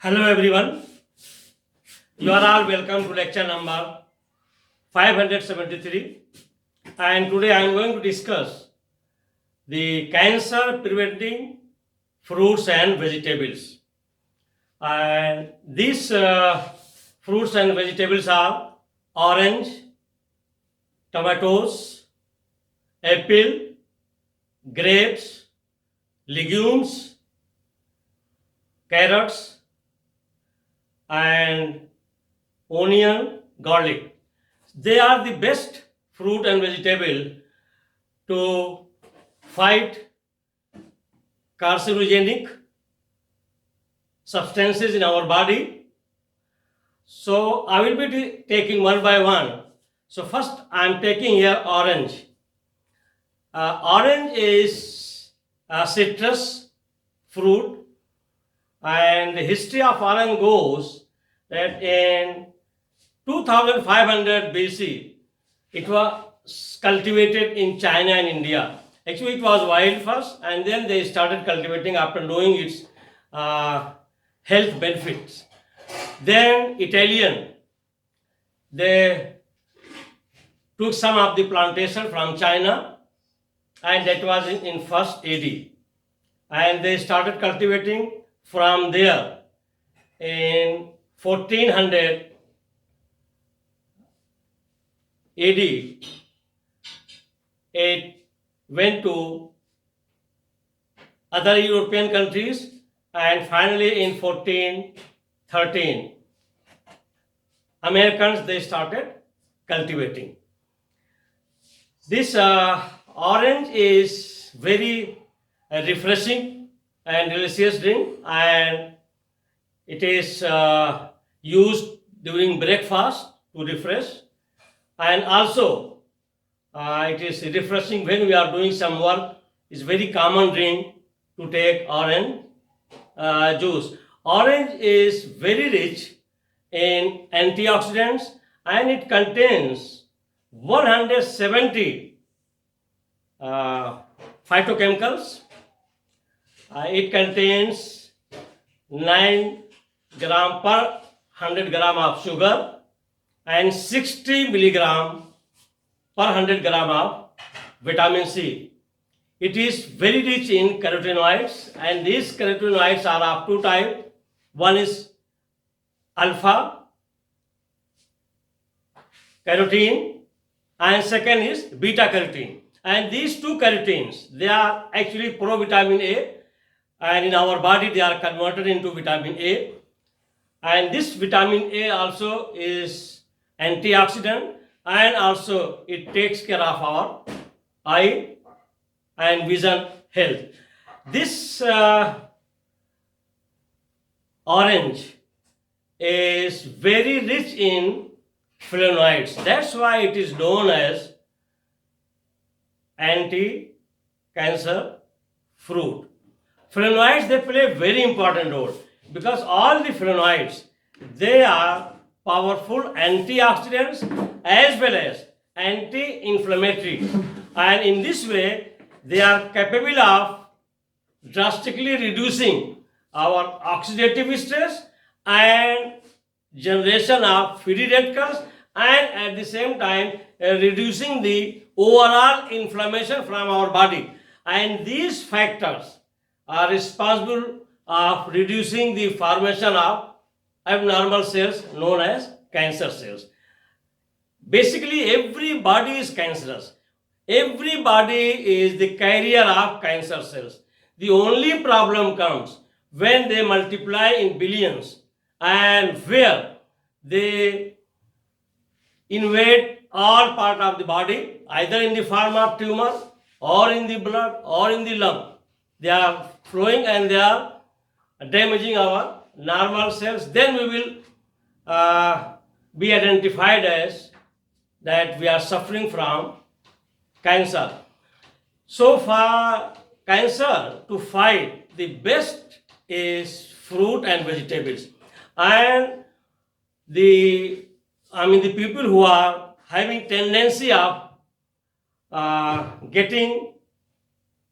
Hello everyone, you are all welcome to lecture number 573, and today I am going to discuss the cancer preventing fruits and vegetables. And these fruits and vegetables are orange, tomatoes, apple, grapes, legumes, carrots, and onion, garlic. They are the best fruit and vegetable to fight carcinogenic substances in our body. So I will be taking one by one. So first I am taking here orange. Orange is a citrus fruit, and the history of orange goes that in 2500 BC it was cultivated in China and India. Actually it was wild first, and then they started cultivating after knowing its health benefits. Then Italian, they took some of the plantation from China, and that was in first AD, and they started cultivating from there. In 1400 AD, it went to other European countries, and finally in 1413 Americans, they started cultivating. This orange is very refreshing and delicious drink, and it is used during breakfast to refresh, and also it is refreshing when we are doing some work. It's very common drink to take orange juice. Orange is very rich in antioxidants, and it contains 170 phytochemicals. It contains 9 gram per 100 gram of sugar and 60 milligram per 100 gram of vitamin C. It is very rich in carotenoids, and these carotenoids are of two types. One is alpha carotene, and second is beta carotene. And these two carotenes, they are actually provitamin A, and in our body they are converted into vitamin A. And this vitamin A also is antioxidant, and also it takes care of our eye and vision health. This orange is very rich in flavonoids. That's why it is known as anti-cancer fruit. Flavonoids, they play a very important role, because all the flavonoids, they are powerful antioxidants as well as anti-inflammatory, and in this way they are capable of drastically reducing our oxidative stress and generation of free radicals, and at the same time reducing the overall inflammation from our body. And these factors are responsible of reducing the formation of abnormal cells known as cancer cells. Basically, every body is cancerous. Every body is the carrier of cancer cells. The only problem comes when they multiply in billions, and where they invade all part of the body, either in the form of tumor or in the blood or in the lung. They are flowing and they are damaging our normal cells. Then we will be identified as that we are suffering from cancer. So for cancer to fight, the best is fruit and vegetables. And the people who are having tendency of getting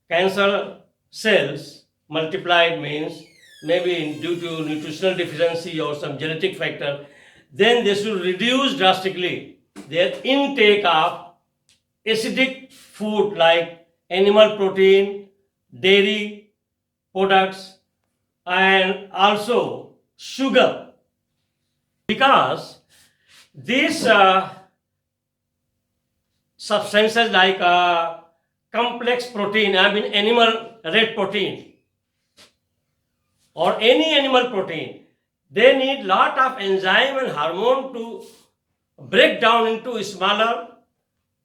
cancer cells multiplied means maybe due to nutritional deficiency or some genetic factor, then they should reduce drastically their intake of acidic food like animal protein, dairy products, and also sugar, because these substances like complex protein, I mean animal red protein or any animal protein, they need lot of enzyme and hormone to break down into smaller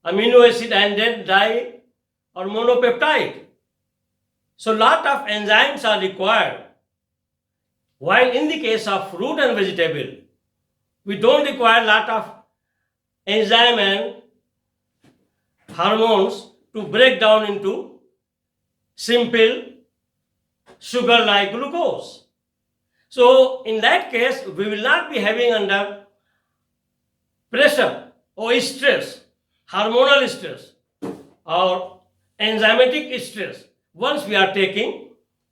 amino acid and then die or monopeptide. So lot of enzymes are required. While in the case of fruit and vegetable, we don't require lot of enzyme and hormones to break down into simple sugar like glucose. So in that case, we will not be having under pressure or stress, hormonal stress or enzymatic stress once we are taking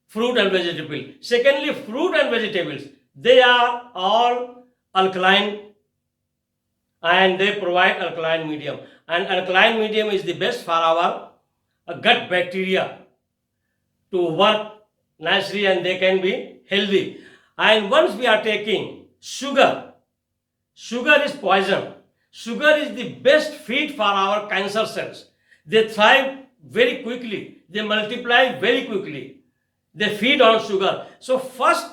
fruit and vegetable. Secondly, fruit and vegetables, they are all alkaline and they provide alkaline medium. And alkaline medium is the best for our gut bacteria to work nicely and they can be healthy. And once we are taking sugar, sugar is poison. Sugar is the best feed for our cancer cells. They thrive very quickly. They multiply very quickly. They feed on sugar. So first,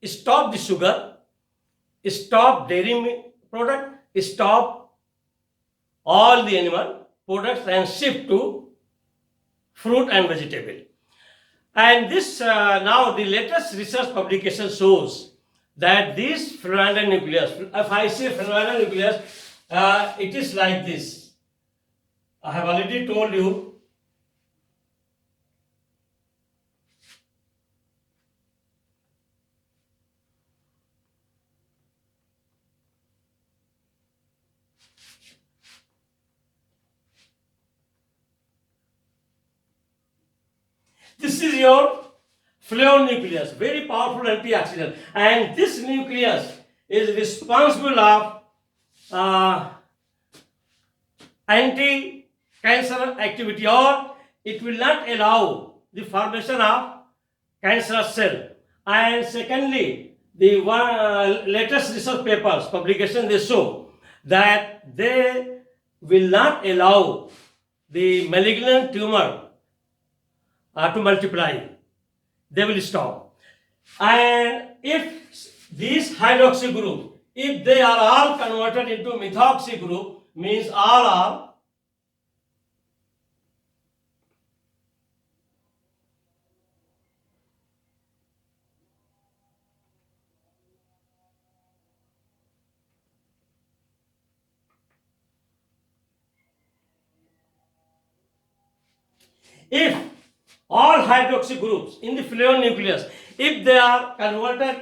stop the sugar, stop dairy product, stop all the animal products and shift to fruit and vegetable. And this now the latest research publication shows that this phenoidal nucleus, if I say phenoidal nucleus, it is like this. I have already told you. This is your flavon nucleus, very powerful antioxidant, and this nucleus is responsible of anti-cancer activity, or it will not allow the formation of cancerous cell. And secondly, the latest research papers publication, they show that they will not allow the malignant tumor to multiply. They will stop. And if these hydroxy group, if they are all converted into methoxy group, means all are if all hydroxy groups in the flavon nucleus, if they are converted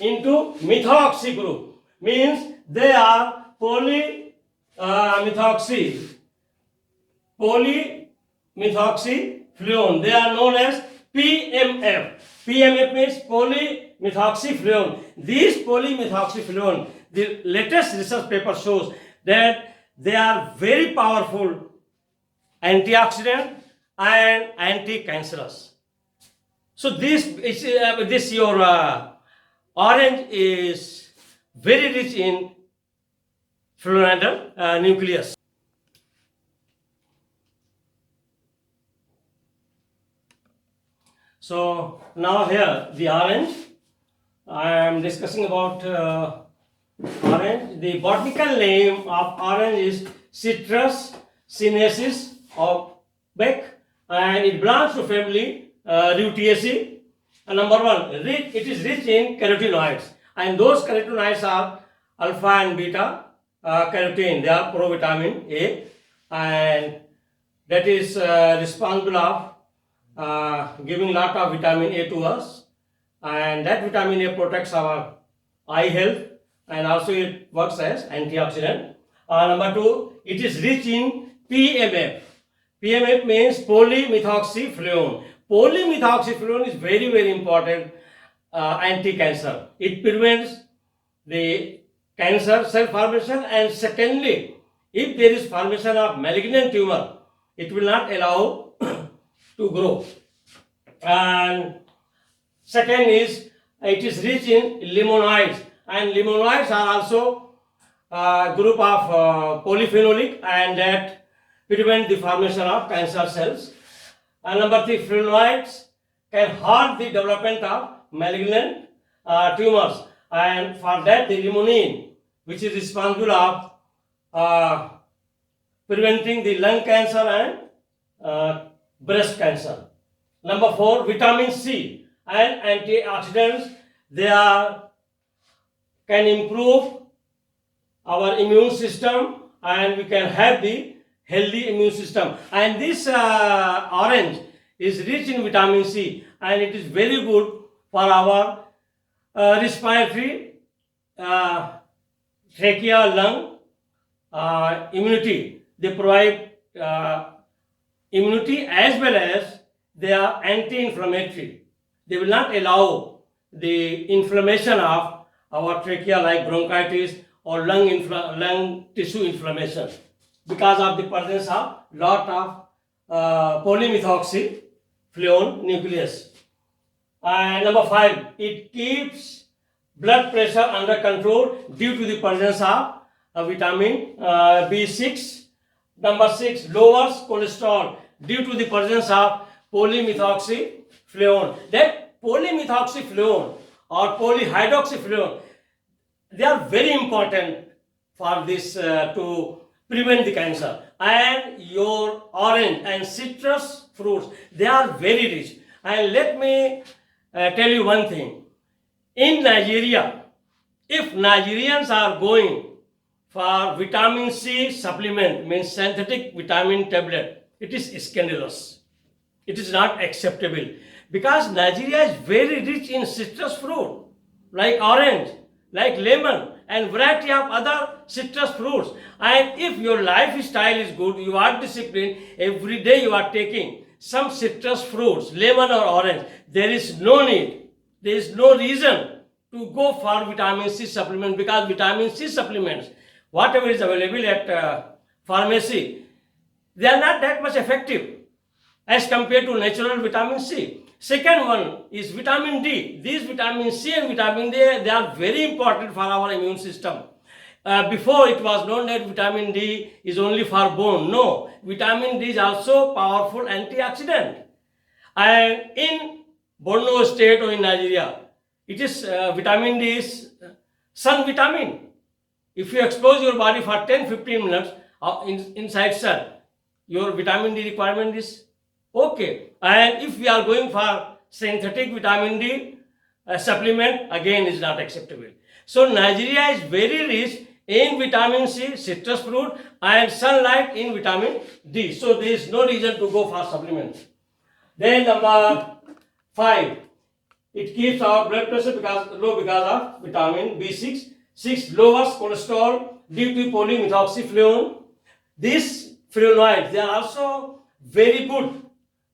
into methoxy group, means they are polymethoxy flavone. They are known as PMF. PMF means polymethoxy flavone. These polymethoxy flavone, the latest research paper shows that they are very powerful antioxidant and anti-cancerous. So this your orange is very rich in flavonoidal nucleus. So now here the orange, I am discussing about orange. The botanical name of orange is Citrus sinensis of Beck, and it belongs to family Rutaceae. Number one, it is rich in carotenoids, and those carotenoids are alpha and beta carotene. They are provitamin A, and that is responsible of giving lot of vitamin A to us, and that vitamin A protects our eye health, and also it works as antioxidant. Number two, it is rich in PMF. PMF means polymethoxy flavone. Polymethoxy flavone is very, very important anti-cancer. It prevents the cancer cell formation, and secondly, if there is formation of malignant tumor, it will not allow to grow. And second is it is rich in limonoids, and limonoids are also a group of polyphenolic and that prevent the formation of cancer cells. And number three, flavonoids can halt the development of malignant tumors, and for that the limonene, which is responsible of preventing the lung cancer and breast cancer. Number four, vitamin C and antioxidants, they can improve our immune system, and we can have the healthy immune system. And this orange is rich in vitamin C, and it is very good for our respiratory, trachea, lung immunity. They provide immunity as well as they are anti-inflammatory. They will not allow the inflammation of our trachea like bronchitis or lung tissue inflammation because of the presence of lot of polymethoxyfluone nucleus. And number five, it keeps blood pressure under control due to the presence of vitamin B6. Number six, lowers cholesterol due to the presence of polymethoxyfluone. That polymethoxyfluone or polyhydroxyfluone, they are very important for this to prevent the cancer. And your orange and citrus fruits, they are very rich. And let me tell you one thing. In Nigeria, if Nigerians are going for vitamin C supplement, means synthetic vitamin tablet, it is scandalous. It is not acceptable because Nigeria is very rich in citrus fruit like orange, like lemon, and variety of other citrus fruits. And if your lifestyle is good, you are disciplined, every day you are taking some citrus fruits, lemon or orange, there is no need, there is no reason to go for vitamin C supplement, because vitamin C supplements, whatever is available at pharmacy, they are not that much effective as compared to natural vitamin C. Second one is vitamin D. These vitamin C and vitamin D, they are very important for our immune system. Before it was known that vitamin D is only for bone. No, vitamin D is also powerful antioxidant. And in Borno state or in Nigeria, it is vitamin D is sun vitamin. If you expose your body for 10-15 minutes inside sun, your vitamin D requirement is okay. And if we are going for synthetic vitamin D supplement, again is not acceptable. So Nigeria is very rich in vitamin C, citrus fruit, and sunlight in vitamin D. So there is no reason to go for supplements. Then number 5, it keeps our blood pressure low because of vitamin B6. 6, lowers cholesterol due to polymethylphenol. These flavonoids, they are also very good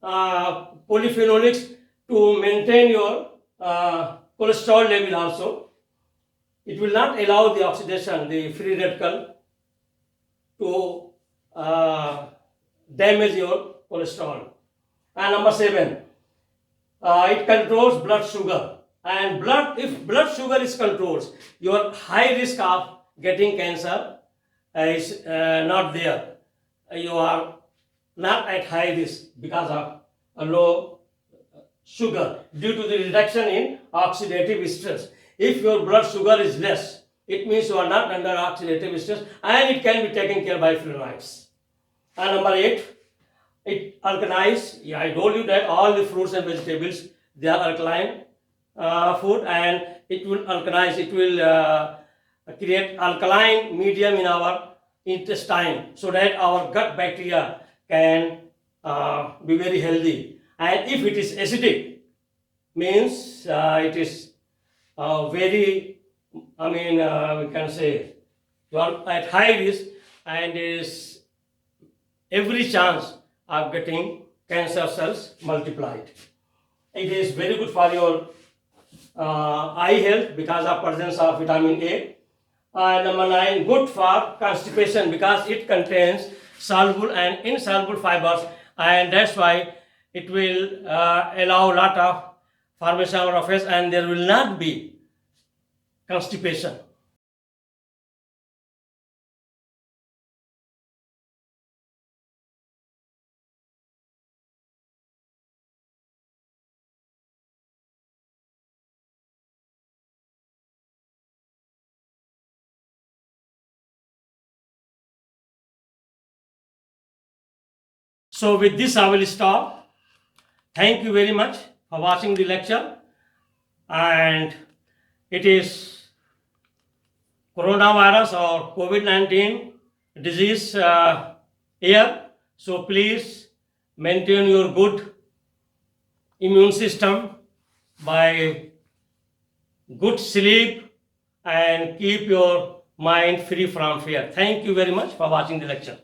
polyphenolics to maintain your cholesterol level also. It will not allow the oxidation, the free radical, to damage your cholesterol. And number 7, it controls blood sugar. And if blood sugar is controlled, your high risk of getting cancer is not there. You are not at high risk because of a low sugar due to the reduction in oxidative stress. If your blood sugar is less, it means you are not under oxidative stress, and it can be taken care by flavonoids. And number 8, it alkalines. Yeah, I told you that all the fruits and vegetables, they are alkaline food, and it will alkalize. It will create alkaline medium in our intestine so that our gut bacteria can be very healthy. And if it is acidic, means it is very, we can say you are at high risk, and there is every chance of getting cancer cells multiplied. It is very good for your eye health because of presence of vitamin A. Number 9, good for constipation because it contains soluble and insoluble fibers, and that's why it will allow a lot of formation of FS, and there will not be constipation. So with this I will stop. Thank you very much for watching the lecture, and it is coronavirus or COVID-19 disease year. So please maintain your good immune system by good sleep and keep your mind free from fear. Thank you very much for watching the lecture.